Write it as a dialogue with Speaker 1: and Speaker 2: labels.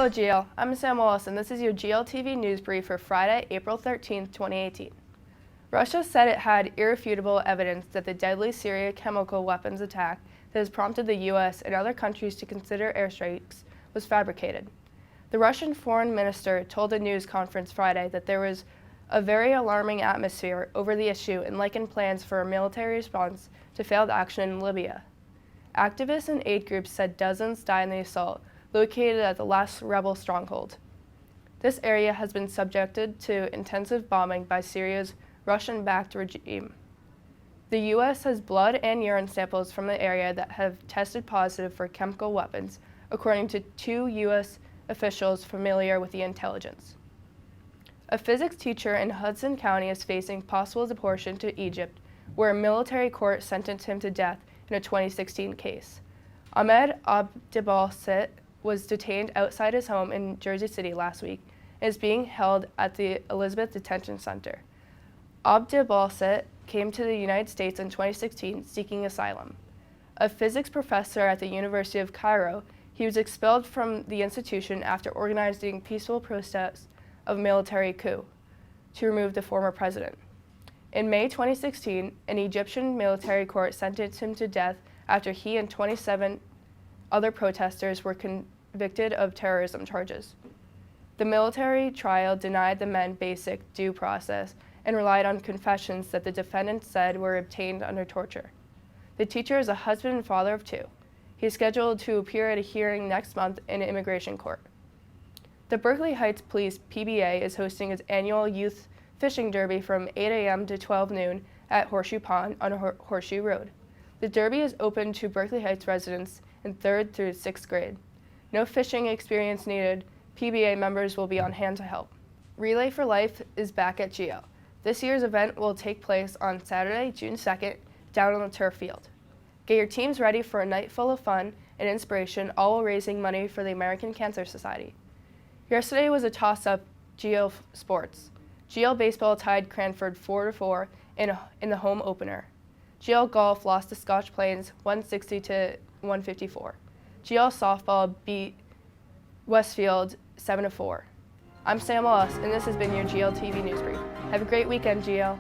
Speaker 1: Hello GL, I'm Sam Wallace and this is your GLTV news brief for Friday, April 13, 2018. Russia said it had irrefutable evidence that the deadly Syria chemical weapons attack that has prompted the U.S. and other countries to consider airstrikes was fabricated. The Russian foreign minister told a news conference Friday that there was a very alarming atmosphere over the issue and likened plans for a military response to failed action in Libya. Activists and aid groups said dozens died in the assault, located at the last rebel stronghold. This area has been subjected to intensive bombing by Syria's Russian-backed regime. The U.S. has blood and urine samples from the area that have tested positive for chemical weapons, according to two U.S. officials familiar with the intelligence. A physics teacher in Hudson County is facing possible deportation to Egypt, where a military court sentenced him to death in a 2016 case. Ahmed Basit was detained outside his home in Jersey City last week and is being held at the Elizabeth Detention Center. Basit came to the United States in 2016 seeking asylum. A physics professor at the University of Cairo, he was expelled from the institution after organizing peaceful protests of a military coup to remove the former president. In May 2016, an Egyptian military court sentenced him to death after he and 27 other protesters were convicted of terrorism charges. The military trial denied the men basic due process and relied on confessions that the defendants said were obtained under torture. The teacher is a husband and father of two. He is scheduled to appear at a hearing next month in an immigration court. The Berkeley Heights Police PBA is hosting its annual youth fishing derby from 8 a.m. to 12 noon at Horseshoe Pond on Horseshoe Road. The derby is open to Berkeley Heights residents in 3rd through 6th grade. No fishing experience needed. PBA members will be on hand to help. Relay for Life is back at GL. This year's event will take place on Saturday, June 2nd, down on the turf field. Get your teams ready for a night full of fun and inspiration, all while raising money for the American Cancer Society. Yesterday was a toss-up GL sports. GL baseball tied Cranford 4-4 in the home opener. GL golf lost to Scotch Plains 160 to 154. GL softball beat Westfield 7-4. I'm Sam Wallace, and this has been your GLTV News Brief. Have a great weekend, GL.